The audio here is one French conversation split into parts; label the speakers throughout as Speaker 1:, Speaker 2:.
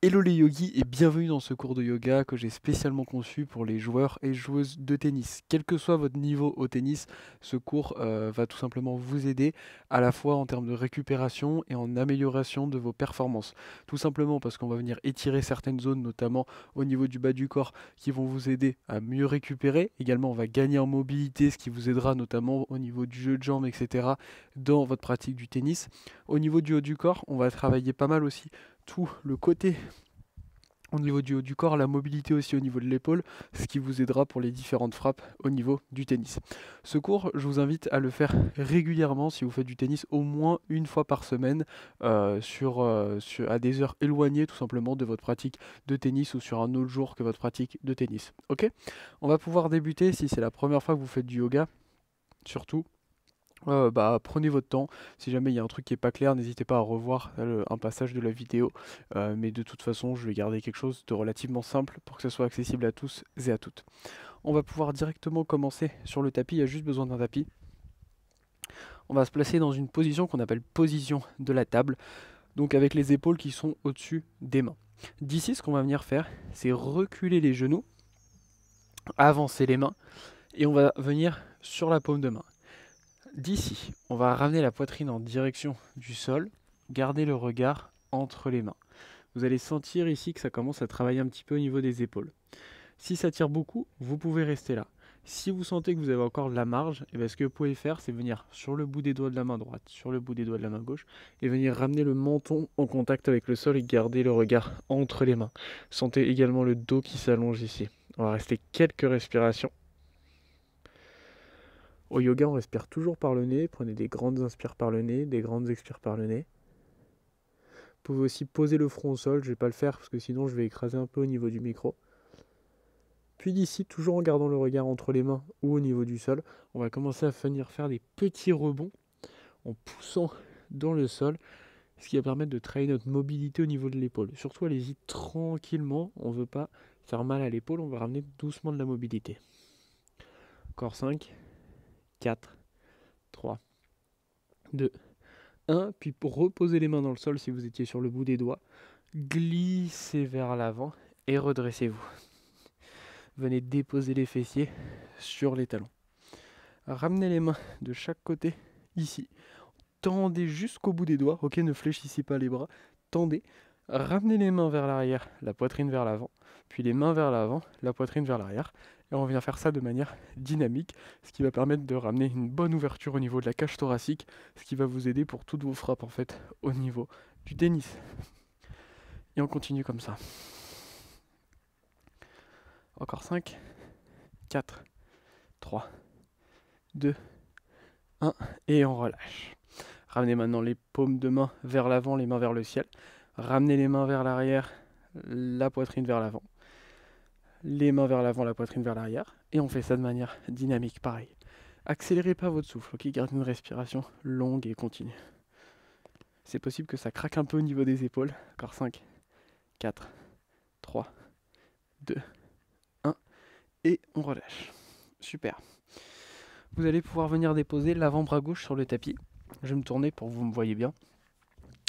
Speaker 1: Hello les yogis et bienvenue dans ce cours de yoga que j'ai spécialement conçu pour les joueurs et joueuses de tennis. Quel que soit votre niveau au tennis, ce cours va tout simplement vous aider à la fois en termes de récupération et en amélioration de vos performances. Tout simplement parce qu'on va venir étirer certaines zones, notamment au niveau du bas du corps, qui vont vous aider à mieux récupérer. Également, on va gagner en mobilité, ce qui vous aidera notamment au niveau du jeu de jambes, etc. dans votre pratique du tennis. Au niveau du haut du corps, on va travailler pas mal aussi tout le côté au niveau du haut du corps, la mobilité aussi au niveau de l'épaule, ce qui vous aidera pour les différentes frappes au niveau du tennis. Ce cours, je vous invite à le faire régulièrement si vous faites du tennis au moins une fois par semaine à des heures éloignées tout simplement de votre pratique de tennis ou sur un autre jour que votre pratique de tennis. Ok. On va pouvoir débuter si c'est la première fois que vous faites du yoga, surtout. Prenez votre temps. Si jamais il y a un truc qui n'est pas clair, n'hésitez pas à revoir un passage de la vidéo. Mais de toute façon, je vais garder quelque chose de relativement simple pour que ce soit accessible à tous et à toutes. On va pouvoir directement commencer sur le tapis. Il y a juste besoin d'un tapis. On va se placer dans une position qu'on appelle position de la table. Donc avec les épaules qui sont au-dessus des mains. D'ici, ce qu'on va venir faire, c'est reculer les genoux, avancer les mains et on va venir sur la paume de main. D'ici, on va ramener la poitrine en direction du sol, garder le regard entre les mains. Vous allez sentir ici que ça commence à travailler un petit peu au niveau des épaules. Si ça tire beaucoup, vous pouvez rester là. Si vous sentez que vous avez encore de la marge, ce que vous pouvez faire, c'est venir sur le bout des doigts de la main droite, sur le bout des doigts de la main gauche, et venir ramener le menton en contact avec le sol et garder le regard entre les mains. Sentez également le dos qui s'allonge ici. On va rester quelques respirations. Au yoga, on respire toujours par le nez. Prenez des grandes inspires par le nez, des grandes expires par le nez. Vous pouvez aussi poser le front au sol. Je ne vais pas le faire parce que sinon je vais écraser un peu au niveau du micro. Puis d'ici, toujours en gardant le regard entre les mains ou au niveau du sol, on va commencer à venir faire des petits rebonds en poussant dans le sol, ce qui va permettre de travailler notre mobilité au niveau de l'épaule. Surtout, allez-y tranquillement. On ne veut pas faire mal à l'épaule. On va ramener doucement de la mobilité. Encore 5, 4, 3, 2, 1, puis pour reposer les mains dans le sol si vous étiez sur le bout des doigts, glissez vers l'avant et redressez-vous. Venez déposer les fessiers sur les talons. Ramenez les mains de chaque côté, ici. Tendez jusqu'au bout des doigts, ok, ne fléchissez pas les bras, tendez. Ramenez les mains vers l'arrière, la poitrine vers l'avant, puis les mains vers l'avant, la poitrine vers l'arrière. Et on vient faire ça de manière dynamique, ce qui va permettre de ramener une bonne ouverture au niveau de la cage thoracique, ce qui va vous aider pour toutes vos frappes en fait au niveau du tennis. Et on continue comme ça. Encore 5, 4, 3, 2, 1, et on relâche. Ramenez maintenant les paumes de main vers l'avant, les mains vers le ciel. Ramenez les mains vers l'arrière, la poitrine vers l'avant. Les mains vers l'avant, la poitrine vers l'arrière. Et on fait ça de manière dynamique, pareil. Accélérez pas votre souffle, ok? Gardez une respiration longue et continue. C'est possible que ça craque un peu au niveau des épaules. Encore 5, 4, 3, 2, 1. Et on relâche. Super. Vous allez pouvoir venir déposer l'avant-bras gauche sur le tapis. Je vais me tourner pour que vous me voyez bien.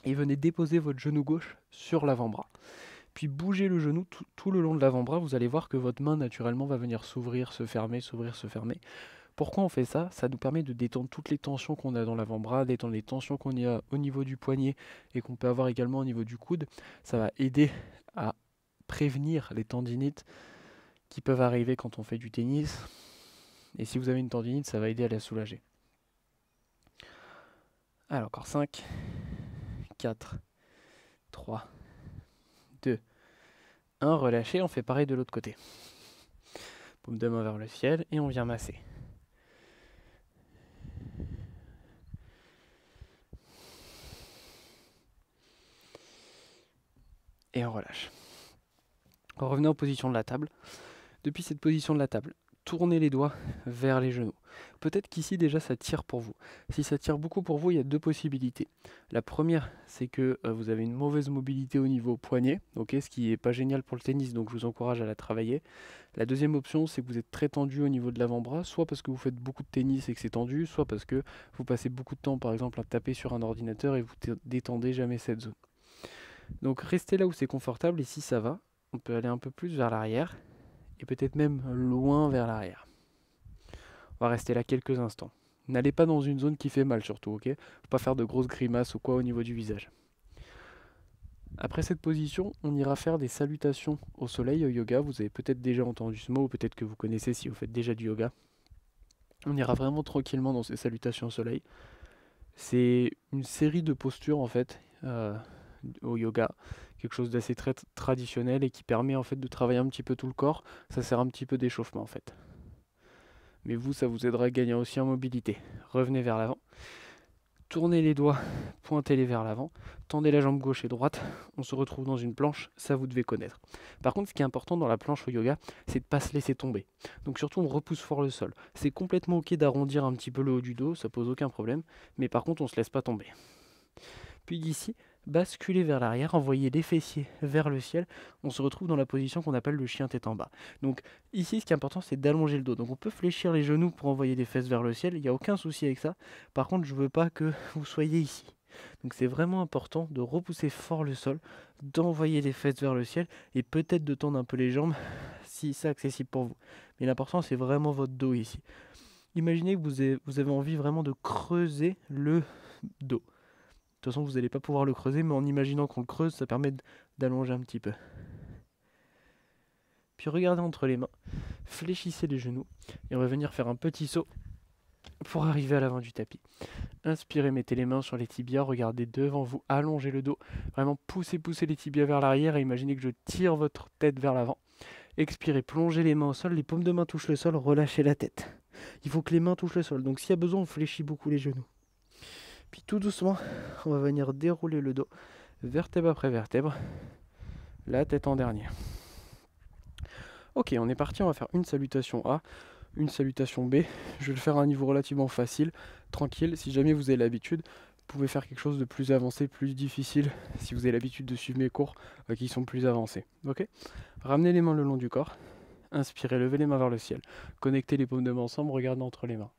Speaker 1: Et venez déposer votre genou gauche sur l'avant-bras. Puis bougez le genou tout le long de l'avant-bras. Vous allez voir que votre main naturellement va venir s'ouvrir, se fermer, s'ouvrir, se fermer. Pourquoi on fait ça? Ça nous permet de détendre toutes les tensions qu'on a dans l'avant-bras, détendre les tensions qu'on a au niveau du poignet et qu'on peut avoir également au niveau du coude. Ça va aider à prévenir les tendinites qui peuvent arriver quand on fait du tennis. Et si vous avez une tendinite, ça va aider à la soulager. Alors encore 5, 4, 3, 2, 1. Relâchez, on fait pareil de l'autre côté. Paume de main vers le ciel et on vient masser. Et on relâche. Revenez en position de la table. Depuis cette position de la table, tournez les doigts vers les genoux. Peut-être qu'ici déjà ça tire pour vous. Si ça tire beaucoup pour vous, il y a deux possibilités. La première, c'est que vous avez une mauvaise mobilité au niveau poignet, ce qui n'est pas génial pour le tennis, donc je vous encourage à la travailler. La deuxième option, c'est que vous êtes très tendu au niveau de l'avant-bras, soit parce que vous faites beaucoup de tennis et que c'est tendu, soit parce que vous passez beaucoup de temps par exemple à taper sur un ordinateur et vous détendez jamais cette zone. Donc restez là où c'est confortable et si ça va, on peut aller un peu plus vers l'arrière et peut-être même loin vers l'arrière. On va rester là quelques instants. N'allez pas dans une zone qui fait mal surtout, ok? Faut pas faire de grosses grimaces ou quoi au niveau du visage. Après cette position, on ira faire des salutations au soleil au yoga. Vous avez peut-être déjà entendu ce mot ou peut-être que vous connaissez si vous faites déjà du yoga. On ira vraiment tranquillement dans ces salutations au soleil. C'est une série de postures en fait au yoga, quelque chose d'assez très traditionnel et qui permet en fait de travailler un petit peu tout le corps. Ça sert un petit peu d'échauffement en fait. Mais vous, ça vous aidera à gagner aussi en mobilité. Revenez vers l'avant. Tournez les doigts, pointez-les vers l'avant, tendez la jambe gauche et droite, on se retrouve dans une planche, ça vous devez connaître. Par contre, ce qui est important dans la planche au yoga, c'est de ne pas se laisser tomber. Donc surtout, on repousse fort le sol. C'est complètement ok d'arrondir un petit peu le haut du dos, ça pose aucun problème, mais par contre, on ne se laisse pas tomber. Puis d'ici, basculez vers l'arrière, envoyez les fessiers vers le ciel, on se retrouve dans la position qu'on appelle le chien tête en bas. Donc ici, ce qui est important, c'est d'allonger le dos. Donc on peut fléchir les genoux pour envoyer les fesses vers le ciel, il n'y a aucun souci avec ça. Par contre, je ne veux pas que vous soyez ici. Donc c'est vraiment important de repousser fort le sol, d'envoyer les fesses vers le ciel et peut-être de tendre un peu les jambes si c'est accessible pour vous. Mais l'important, c'est vraiment votre dos ici. Imaginez que vous avez envie vraiment de creuser le dos. De toute façon, vous n'allez pas pouvoir le creuser, mais en imaginant qu'on le creuse, ça permet d'allonger un petit peu. Puis regardez entre les mains, fléchissez les genoux, et on va venir faire un petit saut pour arriver à l'avant du tapis. Inspirez, mettez les mains sur les tibias, regardez devant vous, allongez le dos, vraiment poussez les tibias vers l'arrière et imaginez que je tire votre tête vers l'avant. Expirez, plongez les mains au sol, les paumes de main touchent le sol, relâchez la tête. Il faut que les mains touchent le sol, donc s'il y a besoin, on fléchit beaucoup les genoux. Puis tout doucement, on va venir dérouler le dos, vertèbre après vertèbre, la tête en dernier. Ok, on est parti, on va faire une salutation A, une salutation B. Je vais le faire à un niveau relativement facile, tranquille. Si jamais vous avez l'habitude, vous pouvez faire quelque chose de plus avancé, plus difficile, si vous avez l'habitude de suivre mes cours qui sont plus avancés. Ok. Ramenez les mains le long du corps, inspirez, levez les mains vers le ciel, connectez les paumes de main ensemble, regardez entre les mains.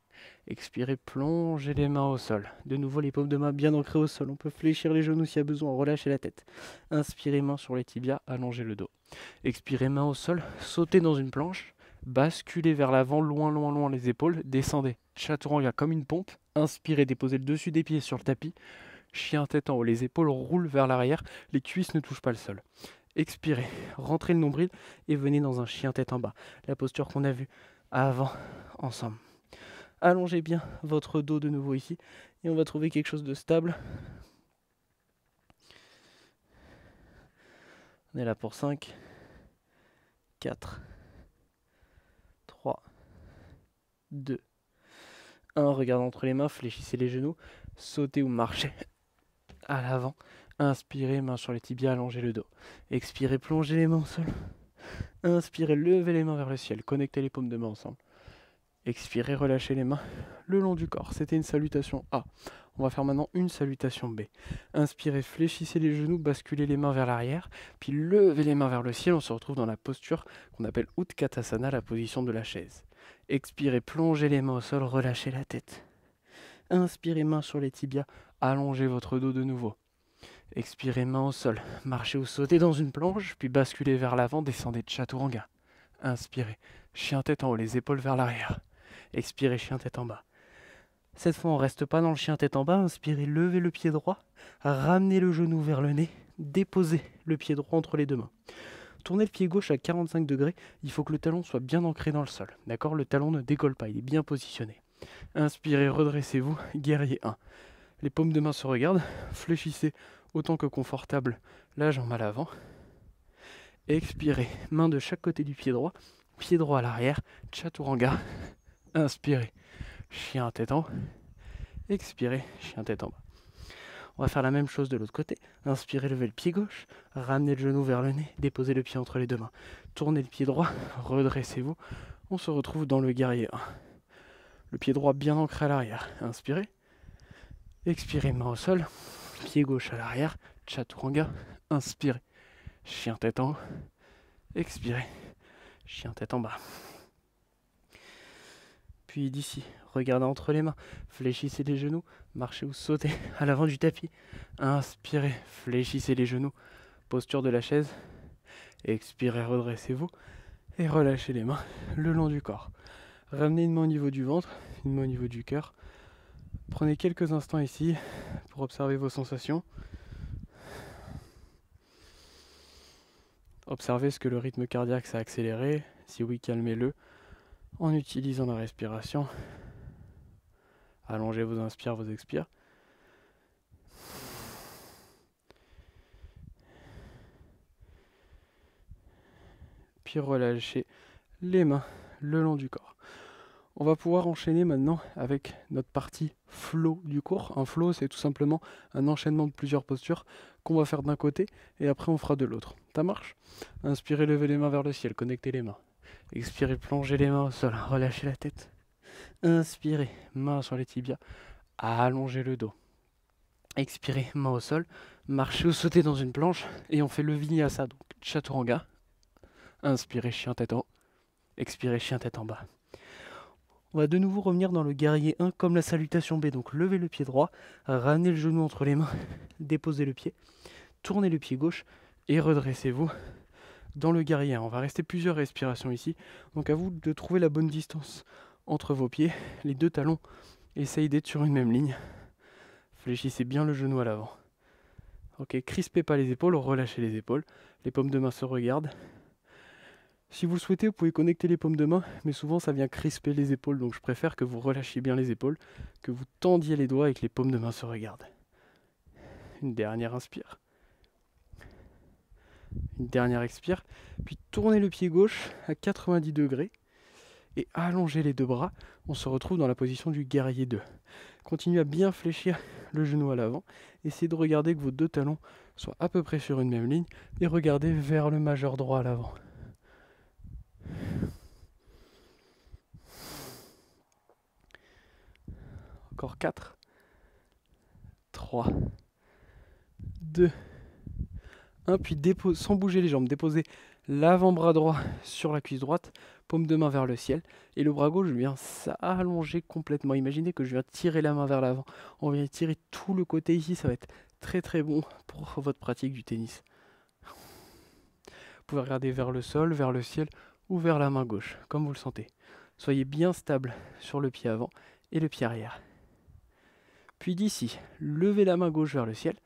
Speaker 1: Expirez, plongez les mains au sol. De nouveau, les paumes de main bien ancrées au sol. On peut fléchir les genoux s'il y a besoin, relâchez la tête. Inspirez, main sur les tibias, allongez le dos. Expirez, main au sol, sautez dans une planche, basculez vers l'avant, loin les épaules, descendez. Chaturanga comme une pompe. Inspirez, déposez le dessus des pieds sur le tapis. Chien tête en haut, les épaules roulent vers l'arrière, les cuisses ne touchent pas le sol. Expirez, rentrez le nombril et venez dans un chien tête en bas. La posture qu'on a vue avant, ensemble. Allongez bien votre dos de nouveau ici et on va trouver quelque chose de stable. On est là pour 5, 4, 3, 2, 1. Regardez entre les mains, fléchissez les genoux, sautez ou marchez à l'avant. Inspirez, main sur les tibias, allongez le dos. Expirez, plongez les mains au sol. Inspirez, levez les mains vers le ciel, connectez les paumes de main ensemble. Expirez, relâchez les mains le long du corps. C'était une salutation A. On va faire maintenant une salutation B. Inspirez, fléchissez les genoux, basculez les mains vers l'arrière, puis levez les mains vers le ciel. On se retrouve dans la posture qu'on appelle Utkatasana, la position de la chaise. Expirez, plongez les mains au sol, relâchez la tête. Inspirez, main sur les tibias, allongez votre dos de nouveau. Expirez, main au sol, marchez ou sautez dans une planche, puis basculez vers l'avant, descendez de Chaturanga. Inspirez, chien tête en haut, les épaules vers l'arrière. Expirez, chien tête en bas. Cette fois, on ne reste pas dans le chien tête en bas. Inspirez, levez le pied droit, ramenez le genou vers le nez, déposez le pied droit entre les deux mains. Tournez le pied gauche à 45 degrés, il faut que le talon soit bien ancré dans le sol. D'accord? Le talon ne décolle pas, il est bien positionné. Inspirez, redressez-vous, guerrier 1. Les paumes de main se regardent, fléchissez autant que confortable la jambe à l'avant. Expirez, main de chaque côté du pied droit à l'arrière, Chaturanga. Inspirez, chien tête en haut. Expirez, chien tête en bas. On va faire la même chose de l'autre côté. Inspirez, levez le pied gauche, ramenez le genou vers le nez, déposez le pied entre les deux mains. Tournez le pied droit, redressez-vous. On se retrouve dans le guerrier 1. Le pied droit bien ancré à l'arrière. Inspirez. Expirez, main au sol. Pied gauche à l'arrière, Chaturanga. Inspirez, chien tête en haut. Expirez, chien tête en bas. Puis d'ici, regardez entre les mains, fléchissez les genoux, marchez ou sautez à l'avant du tapis. Inspirez, fléchissez les genoux, Posture de la chaise. Expirez, redressez-vous. Et relâchez les mains le long du corps. Ramenez une main au niveau du ventre, une main au niveau du cœur. Prenez quelques instants ici pour observer vos sensations. Observez ce que le rythme cardiaque s'est accéléré. Si oui, calmez-le en utilisant la respiration. Allongez vos inspires, vos expires. Puis relâchez les mains le long du corps. On va pouvoir enchaîner maintenant avec notre partie flow du cours. Un flow, c'est tout simplement un enchaînement de plusieurs postures qu'on va faire d'un côté et après on fera de l'autre. Ça marche? Inspirez, levez les mains vers le ciel, connectez les mains. Expirez, plongez les mains au sol, relâchez la tête. Inspirez, main sur les tibias, allongez le dos. Expirez, main au sol, marchez ou sautez dans une planche et on fait le vinyasa, donc chaturanga. Inspirez, chien tête en haut. Expirez, chien tête en bas. On va de nouveau revenir dans le guerrier 1 comme la salutation B. Donc levez le pied droit, ramenez le genou entre les mains, déposez le pied, tournez le pied gauche et redressez-vous dans le guerrier 1. On va rester plusieurs respirations ici. Donc à vous de trouver la bonne distance entre vos pieds. Les deux talons essayent d'être sur une même ligne. Fléchissez bien le genou à l'avant. Ok, crispez pas les épaules, relâchez les épaules. Les paumes de main se regardent. Si vous le souhaitez, vous pouvez connecter les paumes de main, mais souvent ça vient crisper les épaules, donc je préfère que vous relâchiez bien les épaules, que vous tendiez les doigts et que les paumes de main se regardent. Une dernière inspire. Une dernière expire, puis tournez le pied gauche à 90 degrés et allongez les deux bras. On se retrouve dans la position du guerrier 2. Continuez à bien fléchir le genou à l'avant. Essayez de regarder que vos deux talons soient à peu près sur une même ligne et regardez vers le majeur droit à l'avant. Encore 4, 3, 2, 1, puis sans bouger les jambes, déposez l'avant-bras droit sur la cuisse droite, paume de main vers le ciel, et le bras gauche vient s'allonger complètement. Imaginez que je viens tirer la main vers l'avant. On vient tirer tout le côté ici, ça va être très très bon pour votre pratique du tennis. Vous pouvez regarder vers le sol, vers le ciel ou vers la main gauche, comme vous le sentez. Soyez bien stable sur le pied avant et le pied arrière. Puis d'ici, levez la main gauche vers le ciel,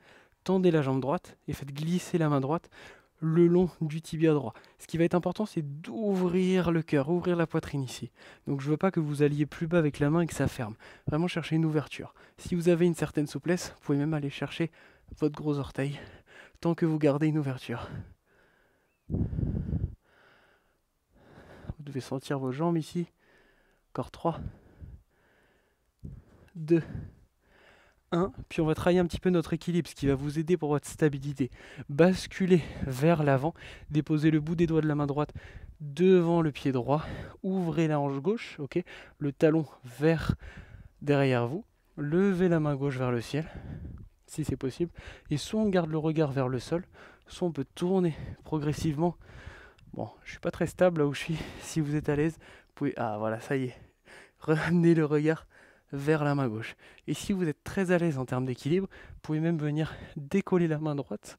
Speaker 1: tendez la jambe droite et faites glisser la main droite le long du tibia droit. Ce qui va être important, c'est d'ouvrir le cœur, ouvrir la poitrine ici. Donc je ne veux pas que vous alliez plus bas avec la main et que ça ferme. Vraiment chercher une ouverture. Si vous avez une certaine souplesse, vous pouvez même aller chercher votre gros orteil, tant que vous gardez une ouverture. Vous devez sentir vos jambes ici. Encore 3, 2, 1, puis on va travailler un petit peu notre équilibre, ce qui va vous aider pour votre stabilité. Basculez vers l'avant, déposez le bout des doigts de la main droite devant le pied droit, ouvrez la hanche gauche, ok, le talon vers derrière vous, levez la main gauche vers le ciel, si c'est possible, et soit on garde le regard vers le sol, soit on peut tourner progressivement. Bon, je suis pas très stable là où je suis, si vous êtes à l'aise, vous pouvez, ah voilà, ça y est, ramenez le regard vers la main gauche. Et si vous êtes très à l'aise en termes d'équilibre, vous pouvez même venir décoller la main droite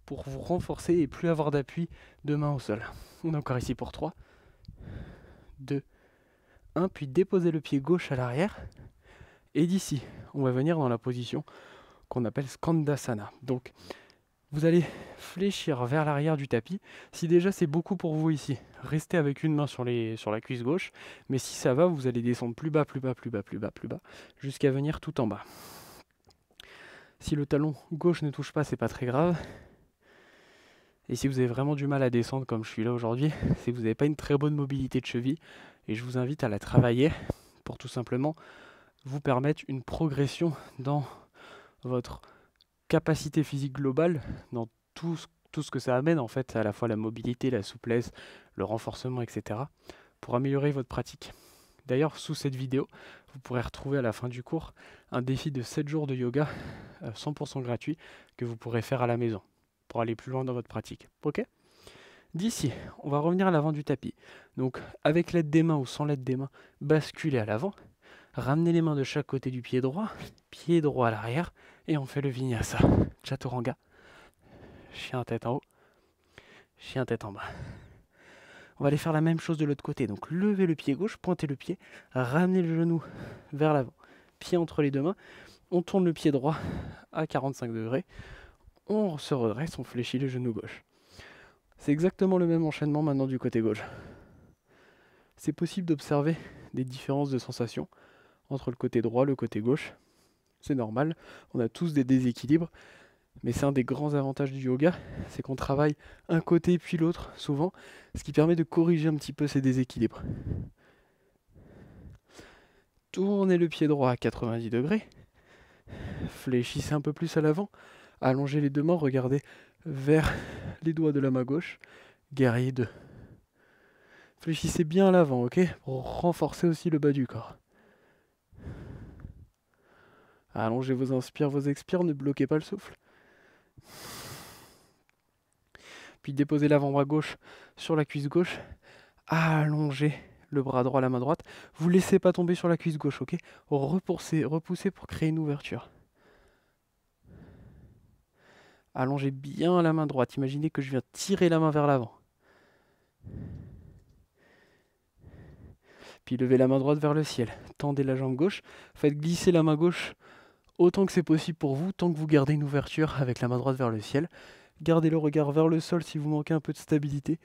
Speaker 1: pour vous renforcer et plus avoir d'appui de main au sol. On est encore ici pour 3, 2, 1, puis déposez le pied gauche à l'arrière. Et d'ici, on va venir dans la position qu'on appelle Skandasana. Donc, vous allez fléchir vers l'arrière du tapis. Si déjà c'est beaucoup pour vous ici, restez avec une main sur la cuisse gauche. Mais si ça va, vous allez descendre plus bas, plus bas, plus bas, plus bas, plus bas, jusqu'à venir tout en bas. Si le talon gauche ne touche pas, c'est pas très grave. Et si vous avez vraiment du mal à descendre comme je suis là aujourd'hui, c'est que vous n'avez pas une très bonne mobilité de cheville. Et je vous invite à la travailler pour tout simplement vous permettre une progression dans votre capacité physique globale, dans tout ce que ça amène en fait, à la fois la mobilité, la souplesse, le renforcement, etc. pour améliorer votre pratique. D'ailleurs, sous cette vidéo, vous pourrez retrouver à la fin du cours un défi de 7 jours de yoga 100% gratuit que vous pourrez faire à la maison pour aller plus loin dans votre pratique. Ok ? D'ici, on va revenir à l'avant du tapis. Donc, avec l'aide des mains ou sans l'aide des mains, basculez à l'avant. Ramenez les mains de chaque côté du pied droit à l'arrière, et on fait le vinyasa, chaturanga. chien tête en haut, chien tête en bas. On va aller faire la même chose de l'autre côté. Donc levez le pied gauche, pointez le pied, ramenez le genou vers l'avant, pied entre les deux mains. On tourne le pied droit à 45 degrés. On se redresse, on fléchit le genou gauche. C'est exactement le même enchaînement maintenant du côté gauche. C'est possible d'observer des différences de sensations entre le côté droit et le côté gauche. C'est normal, on a tous des déséquilibres. Mais c'est un des grands avantages du yoga, c'est qu'on travaille un côté puis l'autre souvent, ce qui permet de corriger un petit peu ces déséquilibres. Tournez le pied droit à 90 degrés, fléchissez un peu plus à l'avant, allongez les deux mains, regardez vers les doigts de la main gauche, guerrier 2. Fléchissez bien à l'avant, ok, pour renforcer aussi le bas du corps. Allongez vos inspires, vos expires, ne bloquez pas le souffle. Puis déposez l'avant-bras gauche sur la cuisse gauche. Allongez le bras droit, la main droite. Vous ne laissez pas tomber sur la cuisse gauche, ok? Repoussez pour créer une ouverture. Allongez bien la main droite. Imaginez que je viens tirer la main vers l'avant. Puis levez la main droite vers le ciel. Tendez la jambe gauche. Faites glisser la main gauche autant que c'est possible pour vous, tant que vous gardez une ouverture avec la main droite vers le ciel. Gardez le regard vers le sol si vous manquez un peu de stabilité.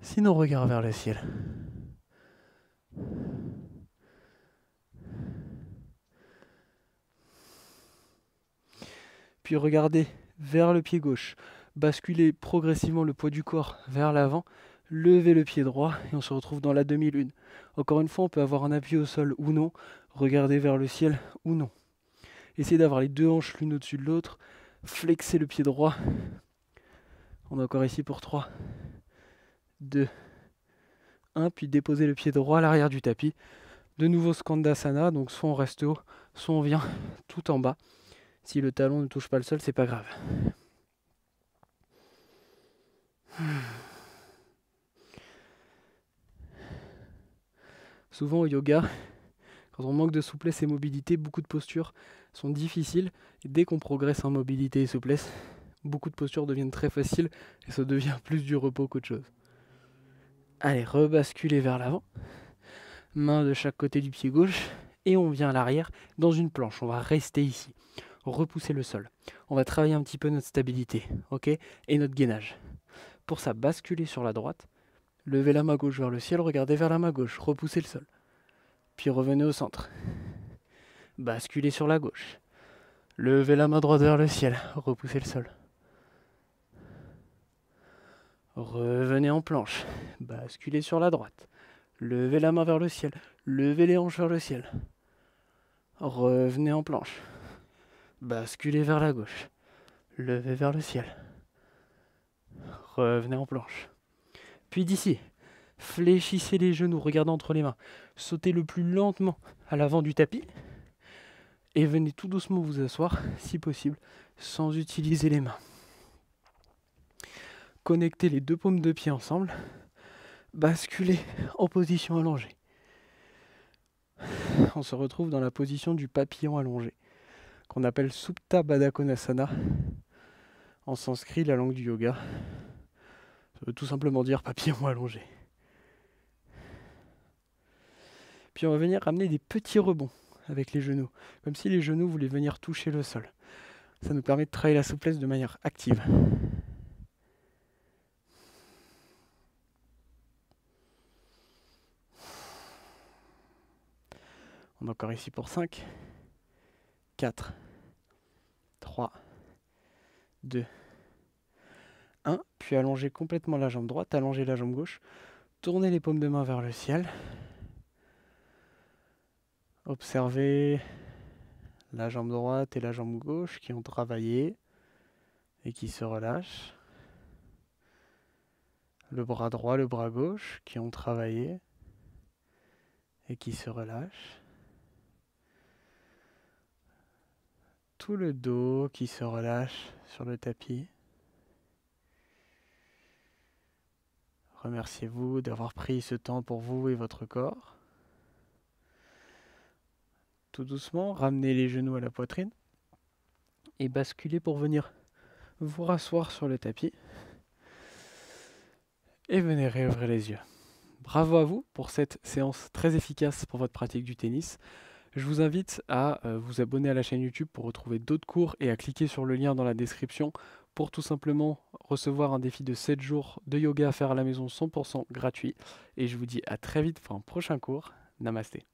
Speaker 1: Sinon, regard vers le ciel. Puis regardez vers le pied gauche. Basculez progressivement le poids du corps vers l'avant. Levez le pied droit et on se retrouve dans la demi-lune. Encore une fois, on peut avoir un appui au sol ou non. Regardez vers le ciel ou non. Essayez d'avoir les deux hanches l'une au-dessus de l'autre. Flexez le pied droit. On est encore ici pour 3, 2, 1. Puis déposez le pied droit à l'arrière du tapis. De nouveau Skandasana. Donc soit on reste haut, soit on vient tout en bas. Si le talon ne touche pas le sol, c'est pas grave. Souvent au yoga, quand on manque de souplesse et mobilité, beaucoup de postures sont difficiles. Et dès qu'on progresse en mobilité et souplesse, beaucoup de postures deviennent très faciles et ça devient plus du repos qu'autre chose. Allez, rebasculez vers l'avant. Main de chaque côté du pied gauche. Et on vient à l'arrière dans une planche. On va rester ici. Repousser le sol. On va travailler un petit peu notre stabilité, ok, et notre gainage. Pour ça, basculez sur la droite. Levez la main gauche vers le ciel, regardez vers la main gauche, repoussez le sol. Puis revenez au centre. Basculez sur la gauche. Levez la main droite vers le ciel, repoussez le sol. Revenez en planche. Basculez sur la droite. Levez la main vers le ciel. Levez les hanches vers le ciel. Revenez en planche. Basculez vers la gauche. Levez vers le ciel. Revenez en planche. Puis d'ici, fléchissez les genoux, regardez entre les mains. Sautez le plus lentement à l'avant du tapis. Et venez tout doucement vous asseoir, si possible, sans utiliser les mains. Connectez les deux paumes de pied ensemble. Basculez en position allongée. On se retrouve dans la position du papillon allongé, qu'on appelle Supta Baddha Konasana. En sanskrit, la langue du yoga. Ça veut tout simplement dire papillon allongé. Puis on va venir ramener des petits rebonds avec les genoux, comme si les genoux voulaient venir toucher le sol. Ça nous permet de travailler la souplesse de manière active. On est encore ici pour 5, 4, 3, 2, 1. Puis allongez complètement la jambe droite, allongez la jambe gauche. Tournez les paumes de main vers le ciel. Observez la jambe droite et la jambe gauche qui ont travaillé et qui se relâchent. Le bras droit, le bras gauche qui ont travaillé et qui se relâchent. Tout le dos qui se relâche sur le tapis. Remerciez-vous d'avoir pris ce temps pour vous et votre corps. Tout doucement, ramenez les genoux à la poitrine et basculez pour venir vous rasseoir sur le tapis et venez réouvrir les yeux. Bravo à vous pour cette séance très efficace pour votre pratique du tennis. Je vous invite à vous abonner à la chaîne YouTube pour retrouver d'autres cours et à cliquer sur le lien dans la description pour tout simplement recevoir un défi de 7 jours de yoga à faire à la maison 100% gratuit. Et je vous dis à très vite pour un prochain cours. Namasté.